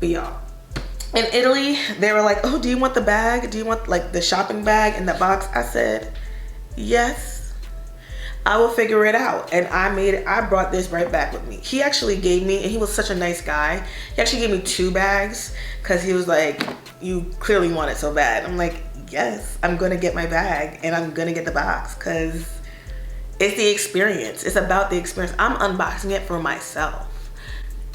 But y'all, in Italy, they were like, oh, do you want the bag? Do you want like the shopping bag in the box? I said, yes, I will figure it out. And I brought this right back with me. He actually gave me, and he was such a nice guy. He actually gave me 2 bags because he was like, you clearly want it so bad. I'm like, yes, I'm gonna get my bag and I'm gonna get the box because it's the experience. It's about the experience. I'm unboxing it for myself.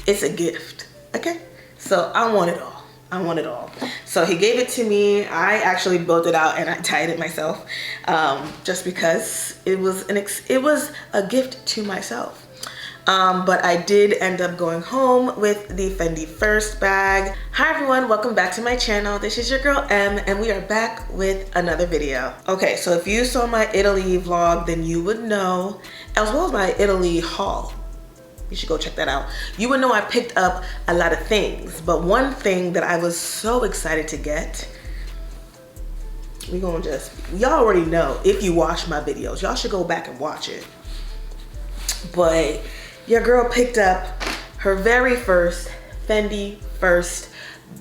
It's a gift, okay? So I want it all. I want it all. So he gave it to me. I actually built it out and I tied it myself, just because it was a gift to myself. But I did end up going home with the Fendi First bag. Hi everyone, welcome back to my channel. This is your girl M, and we are back with another video. Okay, so if you saw my Italy vlog, then you would know, as well as my Italy haul. You should go check that out. You would know I picked up a lot of things, but one thing that I was so excited to get, y'all already know if you watch my videos. Y'all should go back and watch it. But your girl picked up her very first Fendi First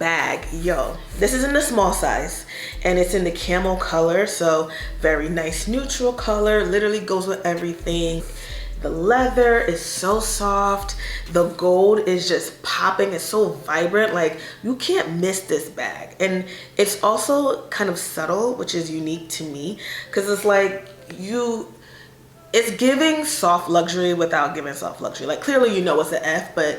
bag. Yo, this is in the small size and it's in the camel color, so very nice neutral color, literally goes with everything. The leather is so soft. The gold is just popping. It's so vibrant. Like, you can't miss this bag. And it's also kind of subtle, which is unique to me, because it's like it's giving soft luxury without giving soft luxury. Like, clearly you know it's an F, but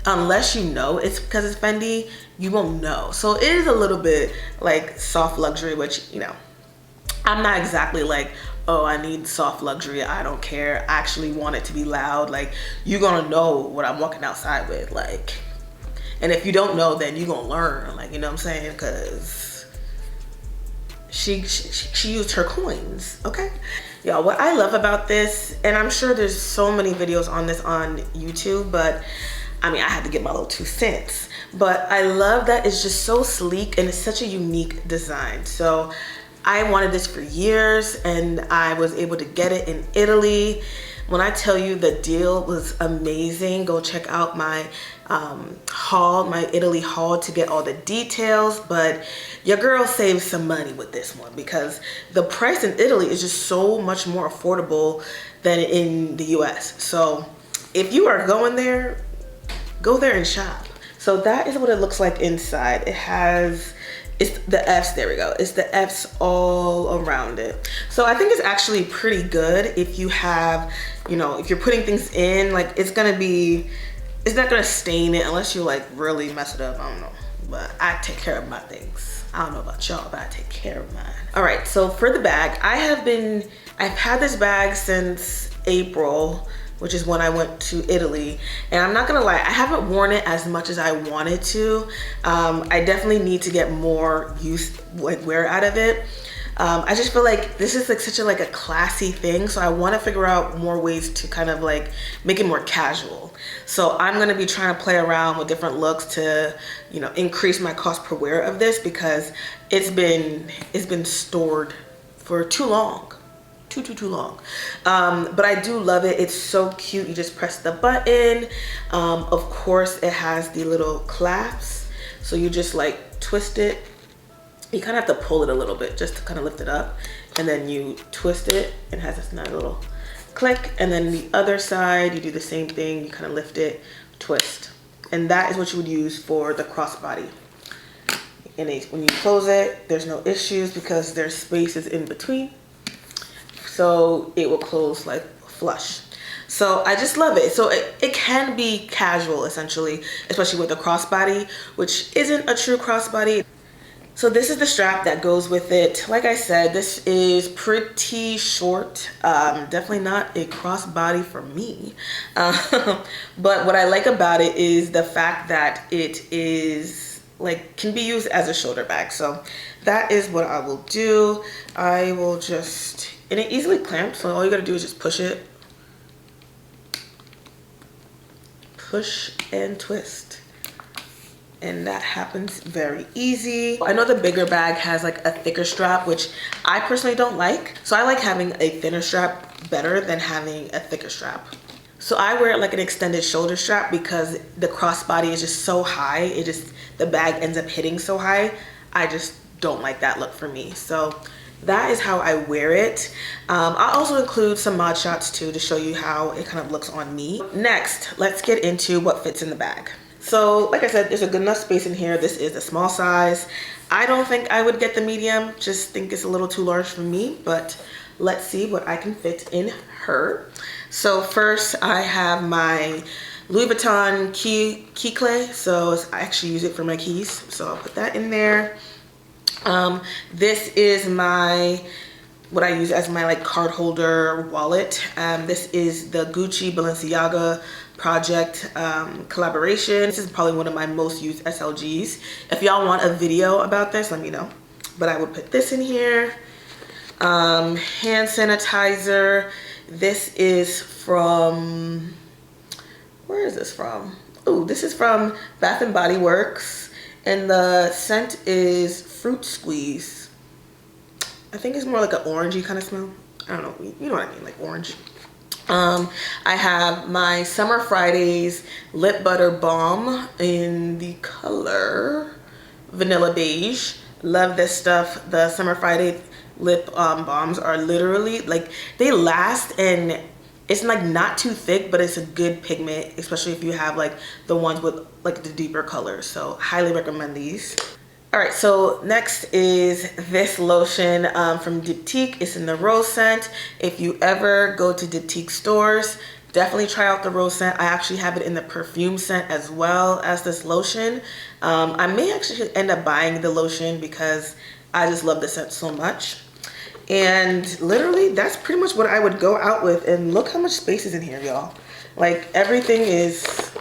unless you know it's because it's Fendi, you won't know. So it is a little bit like soft luxury, which, you know, I'm not exactly like, oh, I need soft luxury, I don't care. I actually want it to be loud. Like, you're gonna know what I'm walking outside with. Like, and if you don't know, then you're gonna learn. Like, you know what I'm saying? Because she used her coins, okay? Y'all, what I love about this, and I'm sure there's so many videos on this on YouTube, but I mean, I had to get my little 2 cents. But I love that it's just so sleek and it's such a unique design. So I wanted this for years and I was able to get it in Italy. When I tell you the deal was amazing, go check out my haul, my Italy haul, to get all the details. But your girl saved some money with this one because the price in Italy is just so much more affordable than in the US. So if you are going there, go there and shop. So that is what it looks like inside. It's the F's, there we go. It's the F's all around it. So I think it's actually pretty good if you have, you know, if you're putting things in, like it's not gonna stain it unless you like really mess it up, I don't know. But I take care of my things. I don't know about y'all, but I take care of mine. All right, so for the bag, I've had this bag since April, which is when I went to Italy. And I'm not gonna lie, I haven't worn it as much as I wanted to. I definitely need to get more wear out of it. I just feel like this is like such a classy thing. So I wanna figure out more ways to kind of like make it more casual. So I'm gonna be trying to play around with different looks to, you know, increase my cost per wear of this because it's been stored for too long. Too long. But I do love it. It's so cute. You just press the button. Of course, it has the little clasps. So you just like twist it. You kind of have to pull it a little bit just to kind of lift it up. And then you twist it. It has this nice little click. And then the other side, you do the same thing. You kind of lift it, twist. And that is what you would use for the crossbody. And when you close it, there's no issues because there's spaces in between. So it will close like flush. So I just love it. So it can be casual essentially, especially with the crossbody, which isn't a true crossbody. So this is the strap that goes with it. Like I said, this is pretty short. Definitely not a crossbody for me. But what I like about it is the fact that it is like can be used as a shoulder bag. So that is what I will do. I will just, and it easily clamps, so all you gotta do is just push it. Push and twist. And that happens very easy. I know the bigger bag has like a thicker strap, which I personally don't like. So I like having a thinner strap better than having a thicker strap. So I wear it like an extended shoulder strap because the crossbody is just so high. The bag ends up hitting so high. I just don't like that look for me. So that is how I wear it. I'll also include some mod shots too to show you how it kind of looks on me. Next, let's get into what fits in the bag. So like I said, there's a good enough space in here. This is a small size. I don't think I would get the medium, just think it's a little too large for me, but let's see what I can fit in her. So first I have my Louis Vuitton key clay. So I actually use it for my keys. So I'll put that in there. This is what I use as my like card holder wallet. This is the Gucci Balenciaga project collaboration. This is probably one of my most used SLGs. If y'all want a video about this, let me know. But I would put this in here. Hand sanitizer. This is from, where is this from? Oh, this is from Bath and Body Works, and the scent is Fruit Squeeze. I think it's more like an orangey kind of smell. I don't know, you know what I mean, like orange. I have my Summer Fridays Lip Butter Balm in the color Vanilla Beige. Love this stuff. The Summer Friday lip balms are literally like, they last, and it's like not too thick, but it's a good pigment, especially if you have like the ones with like the deeper colors. So highly recommend these. All right, so next is this lotion from Diptyque. It's in the rose scent. If you ever go to Diptyque stores, definitely try out the rose scent. I actually have it in the perfume scent as well as this lotion. I may actually end up buying the lotion because I just love the scent so much. And literally that's pretty much what I would go out with. And look how much space is in here, y'all. Like everything is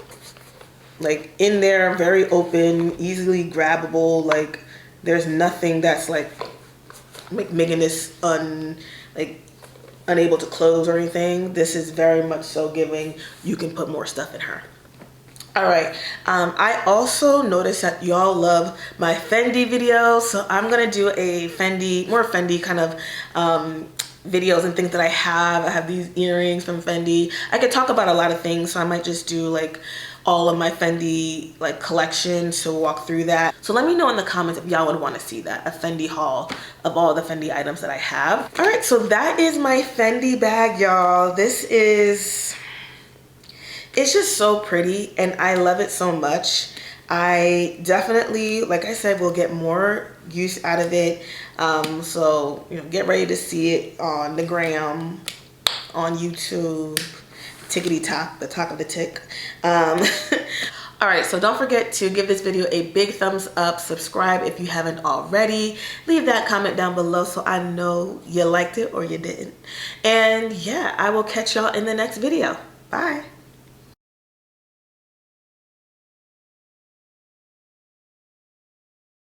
like in there, very open, easily grabbable. Like there's nothing that's like making this unable to close or anything. This is very much so giving you can put more stuff in her. All right, I also noticed that y'all love my Fendi videos, so I'm gonna do a more Fendi kind of videos and things that I have. I have these earrings from Fendi. I could talk about a lot of things, so I might just do like all of my Fendi like collection to walk through that. So let me know in the comments if y'all would want to see that, a Fendi haul of all the Fendi items that I have. All right, so that is my Fendi bag, y'all. It's just so pretty and I love it so much. I definitely, like I said, will get more use out of it. So, you know, get ready to see it on the gram, on YouTube, tickety tock, the talk of the tick. All right, so don't forget to give this video a big thumbs up, subscribe if you haven't already, leave that comment down below so I know you liked it or you didn't. And yeah, I will catch y'all in the next video. Bye.